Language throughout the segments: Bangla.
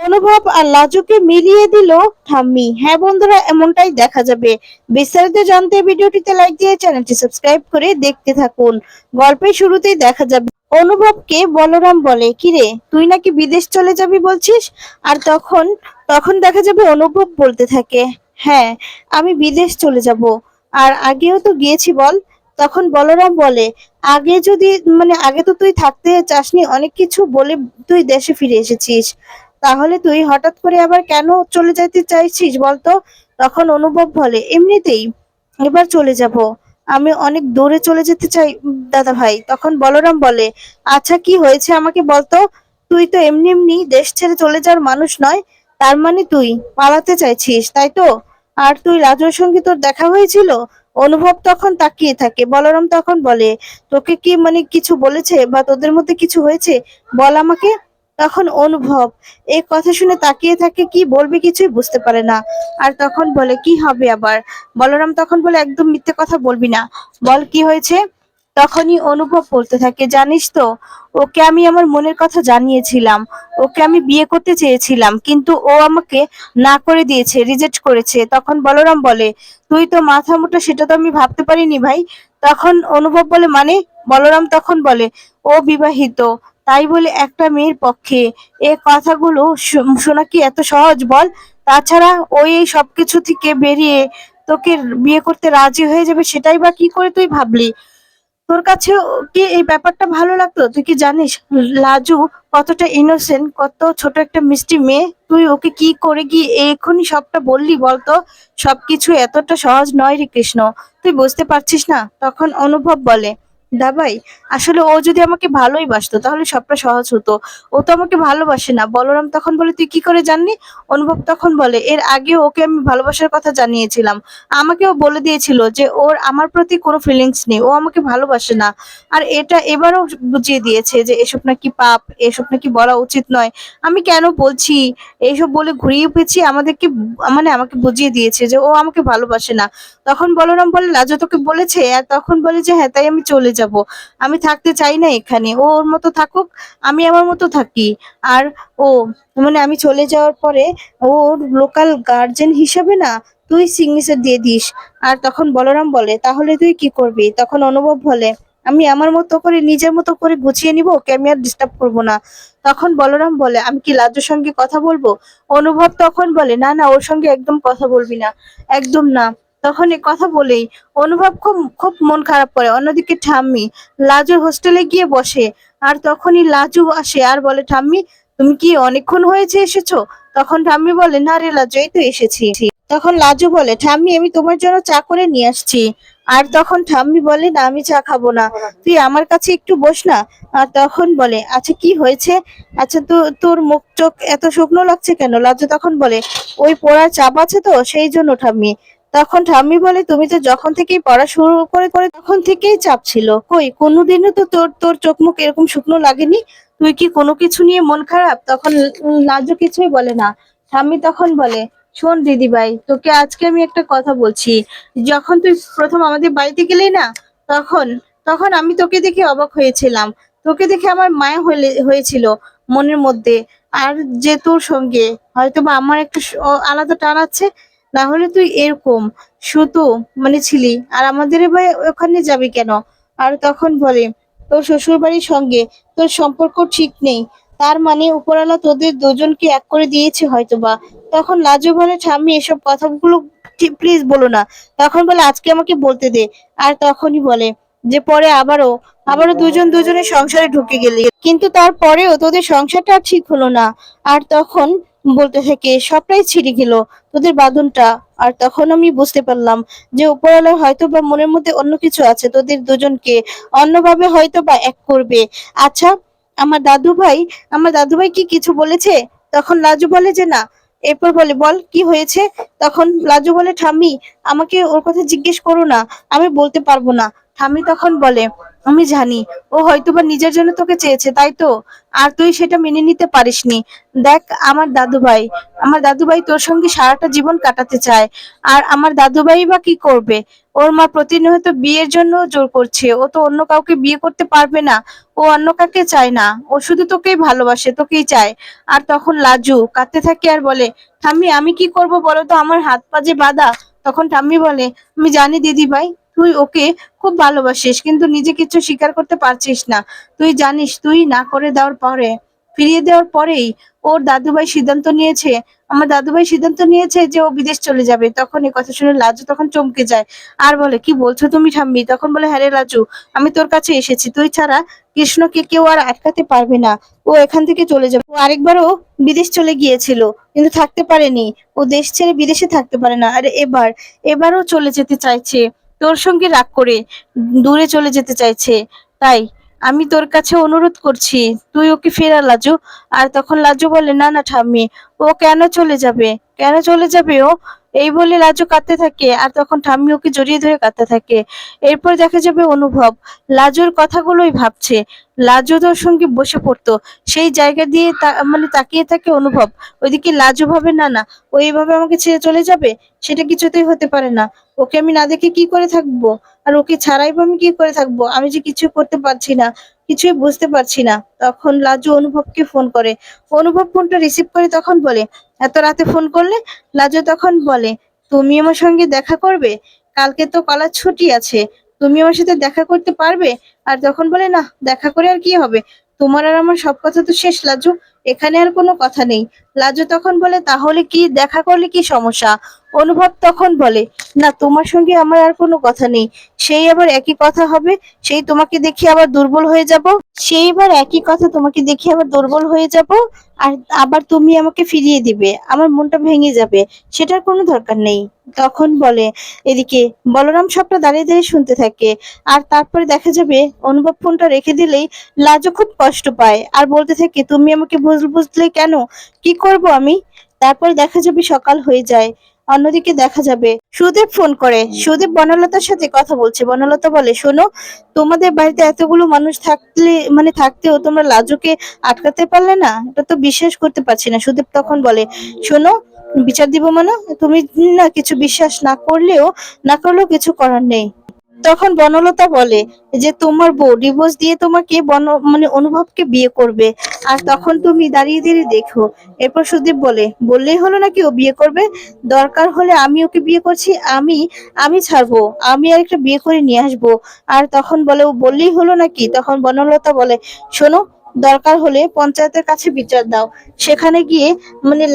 অনুভব আর লাজুকে মিলিয়ে দিল ঠাম্মি। হ্যাঁ বন্ধুরা, এমনটাই দেখা যাবে। বিস্তারিত জানতে ভিডিওটিতে লাইক দিয়ে চ্যানেলটি সাবস্ক্রাইব করে দেখতে থাকুন। গল্পের শুরুতেই দেখা যাবে অনুভবকে বলরাম বলে, কিরে তুই নাকি বিদেশ চলে যাবি বলছিস? আর তখন তখন দেখা যাবে অনুভব বলতে থাকে, হ্যাঁ আমি বিদেশ চলে যাব, আর আগেও তো গিয়েছি বল। তখন বলরাম বলে, আগে যদি আগে তো তুই থাকতে চাসনি, অনেক কিছু বলে তুই দেশে ফিরে এসেছিস, তাহলে তুই হঠাৎ করে আবার কেন চলে যেতে চাইছিস বলতো? তখন অনুভব বলে, এমনিতেই এবার চলে যাব, আমি অনেক দূরে চলে যেতে চাই দাদা ভাই। তখন বলরাম বলে, আচ্ছা কি হয়েছে আমাকে বলতো? তুই তো এমনি এমনি দেশ ছেড়ে চলে যাওয়ার মানুষ নয়, তার মানে তুই পালাতে চাইছিস তাই তো? আর তুই রাজুর সঙ্গে তোর দেখা হয়েছিল? অনুভব তখন তাকিয়ে থাকে। বলরাম তখন বলে, তোকে কি কিছু বলেছে বা তোদের মধ্যে কিছু হয়েছে, বল আমাকে। তখন অনুভব এই কথা শুনে তাকিয়ে থাকে, কি বলবে কিছুই বুঝতে পারে না। আর তখন বলে, কি হবে আবার? বলরাম তখন বলে, একদম মিথ্যে কথা বলবি না, বল কি হয়েছে। তখনই অনুভব বলতে থাকে, জানিস তো, ওকে আমি আমার মনের কথা জানিয়েছিলাম, ওকে আমি বিয়ে করতে চেয়েছিলাম, কিন্তু ও আমাকে না করে দিয়েছে, রিজেক্ট করেছে। তখন বলরাম বলে, তুই তো মাথা মোটা, সেটা তো আমি ভাবতে পারিনি ভাই। তখন অনুভব বলে, মানে? বলরাম তখন বলে, ও বিবাহিত, তাই বলে একটা মেয়ের পক্ষে এ কথাগুলো শোনা কি এত সহজ বল? তাছাড়া ওই এই সবকিছু থেকে বেরিয়ে তোকে বিয়ে করতে রাজি হয়ে যাবে, সেটাই বা কি করে তুই ভাবলি? তোর কাছে কি এই ব্যাপারটা ভালো লাগতো? তুই কি জানিস লাজু কতটা ইনোসেন্ট, কত ছোট একটা মিষ্টি মেয়ে? তুই ওকে কি করে কি এক্ষুনি সবটা বললি বলতো? সবকিছু এতটা সহজ নয় রে কৃষ্ণ, তুই বুঝতে পারছিস না? তখন অনুভব বলে, দাবাই, আসলে ও যদি আমাকে ভালোই বাসতো তাহলে সবটা সহজ হতো, ও তো আমাকে ভালোবাসে না। বলরাম তখন বলে, তুই কি করে জানলি? অনুভব তখন বলে, এর আগে ওকে আমি ভালোবাসার কথা জানিয়েছিলাম, আমাকেও বলে দিয়েছিল যে ওর আমার প্রতি কোনো ফিলিংস নেই, ও আমাকে ভালোবাসে না। আর এটা এবারও বুঝিয়ে দিয়েছে যে এসব নাকি পাপ, এসব নাকি বলা উচিত নয়। আমি কেন বলছি এইসব বলে ঘুরিয়ে পেঁচিয়ে আমাদেরকে আমাকে বুঝিয়ে দিয়েছে যে ও আমাকে ভালোবাসে না। তখন বলরাম বলে, লাজো তোকে বলেছে? আর তখন বলে যে হ্যাঁ, তাই আমি চলে যাব, আমি থাকতে চাই না এখানে, ও ওর মতো থাকুক, আমি আমার মতো থাকি। আর ও আমি চলে যাওয়ার পরে ওর লোকাল গার্জেন হিসাবে না তুই সিগনেচার দিয়ে দিস। আর তখন বলরাম বলে, তাহলে তুই কি করবি? তখন অনুভব বলে, আমি আমার মতো করে নিজের মতো করে গুছিয়ে নিব, ওকে আমি আর ডিস্টার্ব করবো না। তখন বলরাম বলে, আমি কি লাজুর সঙ্গে কথা বলবো? অনুভব তখন বলে, না না, ওর সঙ্গে একদম কথা বলবি না, একদম না। তখন এই কথা বলেই অনুভব খুব খুব মন খারাপ করে। অন্যদিকে ঠাম্মি লাজুর হোস্টেলে গিয়ে বসে। আর তখনই লাজু আসে আর বলে, ঠাম্মি তুমি কি অনেকক্ষণ হয়েছে এসেছো? তখন ঠাম্মি বলে, না রে লাজু, এই তো এসেছি। তখন লাজু বলে, ঠাম্মি আমি তোমার জন্য চা করে নিয়ে আসছি। আর তখন ঠাম্মি বলে, না আমি চা খাবো না, তুই আমার কাছে একটু বস না। আর তখন বলে, আচ্ছা কি হয়েছে, আচ্ছা তো তোর মুখ চোখ এত শুকনো লাগছে কেন? লাজু তখন বলে, ওই পড়ার চাপ আছে তো সেই জন্য ঠাম্মি। তখন ঠাম্মি বলে, তুমি তো যখন থেকেই পড়া শুরু করে করে তখন থেকেই চাপ ছিল, কই কোনোদিনও তো তোর তোর চোখ মুখ এরকম শুকনো লাগেনি। তুই কি কোনো কিছু নিয়ে মন খারাপ? তখন লাজু কিছুই বলে না। ঠাম্মি তখন বলে, শোন দিদিভাই, তোকে আজকে আমি একটা কথা বলছি। যখন তুই প্রথম আমাদের বাড়িতে গেলি না, তখন তখন আমি তোকে দেখে অবাক হয়েছিলাম, তোকে দেখে আমার মায়া হয়েছিল মনের মধ্যে। আর যে তোর সঙ্গে হয়তো বা আমার একটা আলাদা টান আছে, না হলে তুই এরকম শুধু ছিলি, আর আমাদের এবার ওখানে যাবি কেন? আর তখন বলে, তোর শ্বশুর বাড়ির সঙ্গে তোর সম্পর্ক ঠিক নেই, তার মানে উপরওয়ালা তোদের দুজনকে এক করে দিয়েছে হয়তোবা। তখন লাজু বলে, ঠাম্মি এসব কথাগুলো প্লিজ বলো না। তখন বলে, আজকে আমাকে বলতে দে। আর তখনই বলে যে পরে আবারও আবারও দুজন দুজনের সংসারে ঢুকে গেলি, কিন্তু তারপরেও তোদের সংসারটা আর ঠিক হলো না। আর তখন বলতে থাকে, সবটাই ছিঁড়ে গেল তোদের বাঁধনটা। আর তখন আমি বুঝতে পারলাম যে উপরওয়ালা হয়তো বা মনের মধ্যে অন্য কিছু আছে, তোদের দুজনকে অন্যভাবে হয়তো বা এক করবে। আচ্ছা, আমার দাদু ভাই কি কিছু বলেছে? তখন লাজু বলে যে না। এরপর বলে, বল কি হয়েছে? তখন লাজু বলে, ঠাম্মি আমাকে ওর কথা জিজ্ঞেস করো না, আমি বলতে পারবো না। ঠাম্মি তখন বলে, আমি জানি ও হয়তোবা নিজের জন্য তোকে চেয়েছে, তাই তো? আর তুই সেটা মেনে নিতে পারিসনি। দেখ, আমার দাদুভাই তোর সঙ্গে সারাটা জীবন কাটাতে চায়। আর আমার দাদুভাই বা কি করবে? ওর মা প্রতিনিয়ত বিয়ের জন্য জোর করছে। ও তো অন্য কাউকে বিয়ে করতে পারবে না। ও অন্য কাউকে চায় না। ও শুধু তোকেই ভালোবাসে, তোকেই চায়। আর তখন লাজু কাঁদতে থাকে আর বলে, ঠাম্মি আমি কি করব বলো তো, আমার হাত পা যে বাঁধা। তখন ঠাম্মি বলে, আমি জানি দিদি ভাই, তুই ওকে খুব ভালোবাসিস, কিন্তু নিজে কিছু স্বীকার করতে পারছিস না। তুই জানিস, তুই না করে দেওয়ার পরে, ফিরিয়ে দেওয়ার পরেই আমার দাদুভাই সিদ্ধান্ত নিয়েছে যে ও বিদেশ চলে যাবে। তখন এই কথা শুনে লাজু তখন চমকে যায় আর বলে, কি বলছো তুমি ঠাম্মি? তখন বলে, হ্যাঁ রে লাজু, আমি তোর কাছে এসেছি। তুই ছাড়া কৃষ্ণকে কেউ আর আটকাতে পারবে না। ও এখান থেকে চলে যাবে। ও আরেকবারও বিদেশ চলে গিয়েছিল, কিন্তু থাকতে পারেনি। ও দেশ ছেড়ে বিদেশে থাকতে পারে না। আর এবারও চলে যেতে চাইছে, তোর সঙ্গে রাগ করে দূরে চলে যেতে চাইছে। তাই আমি তোর কাছে অনুরোধ করছি, তুই ওকে ফেরা লাজু। আর তখন লাজু বলে, না না ঠাম্মি, ও কেন চলে যাবে? কেন চলে যাবে ও? এই বলে লাজু কাঁদতে থাকে। আর তখন ঠাম্মি ওকে জড়িয়ে ধরে কাঁদতে থাকে। এরপর দেখা যাবে অনুভব লাজুর কথাগুলোই ভাবছে। লাজু তোর সঙ্গে বসে পড়তো, সেই জায়গা দিয়ে মানে তাকিয়ে থাকে অনুভব। ওইদিকে লাজু ভাবে, না না, ও এইভাবে আমাকে ছেড়ে চলে যাবে, সেটা কিছুতেই হতে পারে না। ওকে আমি না দেখে কি করে থাকবো? আর ওকে ছাড়াই বা আমি কি করে থাকবো? আমি যে কিছু করতে পারছি না, কিছুই বুঝতে পারছি না। তখন লাজু অনুভবকে ফোন করে। অনুভব ফোনটা রিসিভ করে তখন বলে, এত রাতে ফোন করলে? লাজু তখন বলে, তুমি আমার সঙ্গে দেখা করবে? কালকে তো কলেজ ছুটি আছে, তুমি আমার সাথে দেখা করতে পারবে? আর তখন বলে, না, দেখা করে আর কি হবে? তোমার আর আমার সব কথা তো শেষ লাজু, এখানে আর কোনো কথা নেই। লাজু তখন বলে, তাহলে কি দেখা করলে কি সমস্যা? অনুভব তখন বলে, না, তোমার সঙ্গে আমার আর কোনো কথা নেই। সেই আবার একই কথা হবে, সেই তোমাকে দেখে আবার দুর্বল হয়ে যাব। সেই এবার একই কথা, তোমাকে দেখে আবার দুর্বল হয়ে যাব। আর আবার তুমি আমাকে ফিরিয়ে দিবে, আমার মনটা ভেঙে যাবে। সেটার কোনো দরকার নেই। তখন বলে, এদিকে বলরাম সবটা দাঁড়িয়ে দাঁড়িয়ে শুনতে থাকে। আর তারপরে দেখা যাবে অনুভব ফোনটা রেখে দিলেই লাজু খুব কষ্ট পায় আর বলতে থাকে, তুমি আমাকে বুঝলে কেন? কি করব আমি? তারপরে দেখা যাবে সকাল হয়ে যায়। অন্যদিকে দেখা যাবে সুদেব ফোন করে। সুদেব বনলতার সাথে কথা বলছে। বনলতা বলে, শোনো, তোমাদের বাড়িতে এতগুলো মানুষ থাকতেও তোমরা লাজুকে আটকাতে পারলে না? এটা তো বিশ্বাস করতে পারছি না। সুদেব তখন বলে, শোনো, বিচার দিব মানে? তুমি না কিছু বিশ্বাস না করলেও কিছু করার নেই। তখন বনলতা বলে যে তোমার বউ ডিভোর্স দিয়ে তোমাকে অনুভবকে বিয়ে করবে। আর তখন তুমি দাঁড়িয়ে দাঁড়িয়ে দেখো। এরপর সুদীপ বলে, বললেই হলো নাকি ও বিয়ে করবে? দরকার হলে আমি ওকে বিয়ে করছি, আমি আমি ছাড়বো, আমি আর একটা বিয়ে করে নিয়ে আসবো। আর তখন বলে, ও বললেই হলো নাকি? তখন বনলতা বলে, শোনো, দরকার হলে পঞ্চায়েতের কাছে বিচার দাও, সেখানে গিয়ে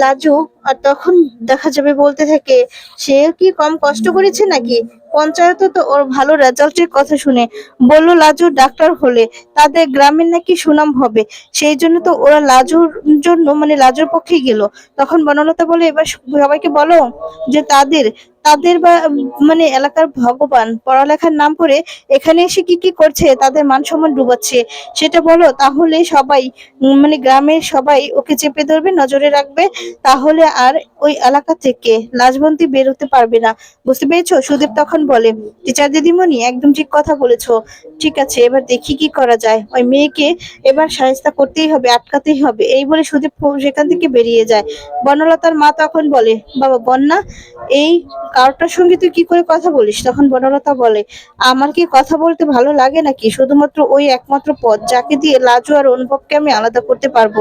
লাজু। আর তখন দেখা যাবে বলতে থাকে, সে কি কম কষ্ট করেছে নাকি? পঞ্চায়েতও তো ওর ভালো রেজাল্টের কথা শুনে বললো লাজু ডাক্তার হলে তাদের গ্রামের নাকি সুনাম হবে। সেই জন্য তো ওরা লাজুর জন্য লাজুর পক্ষে গেল। তখন বনলতা বলে, এবার সবাইকে বলো যে তাদের তাদের বা এলাকার ভগবান পড়ালেখার নাম করে এখানে এসে কি কি করছে, তাদের মান সম্মান ডুবাচ্ছে, সেটা বলো। তাহলে সবাই গ্রামের সবাই ওকে চেপে ধরবে, নজরে রাখবে। তাহলে আর ওই এলাকা থেকে লাজবন্তী বের হতে পারবে না। বুঝতে পেরেছো? সুদীপ তখন বলে, টিচার দিদিমণি একদম ঠিক কথা বলেছো। ঠিক আছে, এবার দেখি কি করা যায়। ওই মেয়েকে এবার শায়েস্তা করতেই হবে, আটকাতেই হবে। এই বলে সুদীপ সেখান থেকে বেরিয়ে যায়। বনলতার মা তখন বলে, বাবা বন্যা, এই কারোটার সঙ্গে তুই কি করে কথা বলিস? তখন বনলতা বলে, আমার কি কথা বলতে ভালো লাগে নাকি? শুধুমাত্র ওই একমাত্র পথ, যাকে দিয়ে লাজু আর অনুভবকে আমি আলাদা করতে পারবো।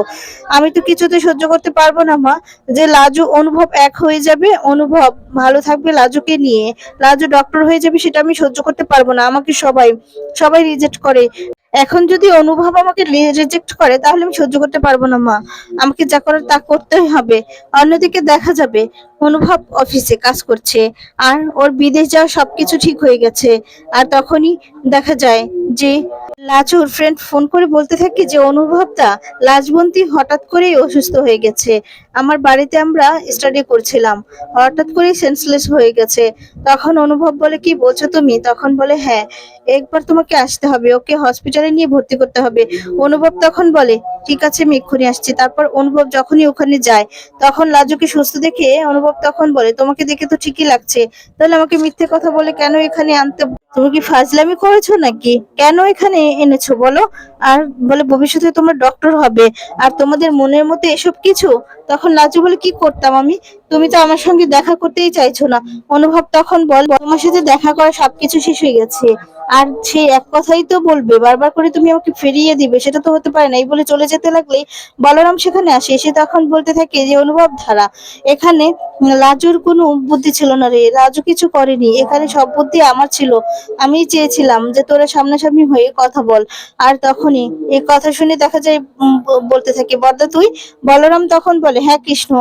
আমি তো কিছুতে সহ্য করতে পারবো না মা, যে লাজু অনুভব এক হয়ে যাবে, অনুভব ভালো থাকবে লাজুকে নিয়ে, লাজু ডক্টর হয়ে যাবে, সেটা আমি সহ্য করতে পারবো না। আমাকে সবাই সবাই রিজেক্ট করে। এখন যদি অনুভব আমাকে রিজেক্ট করে, তাহলে আমি সহ্য করতে পারবো না মা। আমাকে যা করার তা করতেই হবে। অন্যদিকে দেখা যাবে অনুভব অফিসে কাজ করছে, আর ওর বিদেশ যাওয়া সবকিছু ঠিক হয়ে গেছে। আর তখনই দেখা যায় যে লাজুর ফ্রেন্ড ফোন করে বলতে থাকে যে, অনুভবটা লাজবন্তী হঠাৎ করেই অসুস্থ হয়ে গেছে। আমার বাড়িতে আমরা স্টাডি করছিলাম, হঠাৎ করেই সেন্সলেস হয়ে গেছে। তখন অনুভব বলে, কি বলছো তুমি? তখন বলে, হ্যাঁ, একবার তোমাকে আসতে হবে, ওকে হসপিটালে হাসপাতালে নিয়ে ভর্তি করতে হবে। অনুভব তখন বলে, ঠিক আছে আমি এক্ষুনি আসছি। তারপর অনুভব যখনই ওখানে যায়, তখন লাজুকে সুস্থ দেখে অনুভব তখন বলে, তোমাকে দেখে তো ঠিকই লাগছে, তাহলে আমাকে মিথ্যে কথা বলে কেন এখানে আনতে, তুমি কি ফাজলামি করেছো নাকি, কেন এখানে এনেছো বলো? আর বলে ভবিষ্যতে তোমরা ডক্টর হবে, আর তোমাদের মনের মধ্যে এসব কিছু। তখন লাজু বলে, কি করতাম আমি, তুমি তো আমার সঙ্গে দেখা করতেই চাইছো না। অনুভব তখন বল, তোমার সাথে দেখা করা সবকিছু শেষ হয়ে গেছে, আর সে এক কথাই তো বলবে, বারবার করে তুমি আমাকে ফিরিয়ে দিবে, সেটা তো হতে পারে না। এই বলে চলে যেতে লাগলেই বলরাম সেখানে আসে, এসে তখন বলতে থাকে যে, অনুভব ধারা, এখানে লাজুর কোনো বুদ্ধি ছিল না রে, লাজু কিছু করেনি, এখানে সব বুদ্ধি আমার ছিল। আমি চেয়েছিলাম যে তোরা সামনাসামনি হয়ে কথা বল। আর তখনই এই কথা শুনে দেখা যায় বলতে থাকে, বড়দা তুই? বলরাম তখন বলে, হ্যাঁ কৃষ্ণ,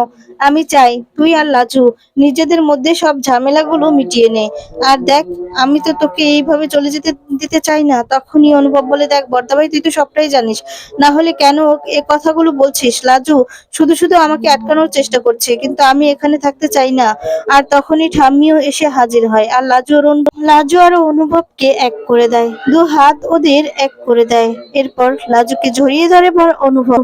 আমি চাই তুই আর লাজু নিজেদের মধ্যে সব ঝামেলাগুলো মিটিয়ে নে। আর দেখ, আমি তো তোকে এইভাবে চলে যেতে দিতে চাই না। তখনই অনুভব বলে, দেখ বড়দা ভাই, তুই তো সবটাই জানিস, না হলে কেন এ কথাগুলো বলছিস? লাজু শুধু শুধু আমাকে আটকানোর চেষ্টা করছে, কিন্তু আমি এখানে থাকতে চাই না। আর তখনই ঠাম্মিও এসে হাজির হয়, আর লাজু আর অনুভবকে এক করে দেয়, দু হাত ওদের এক করে দেয়। এরপর লাজুকে জড়িয়ে ধরে অনুভব।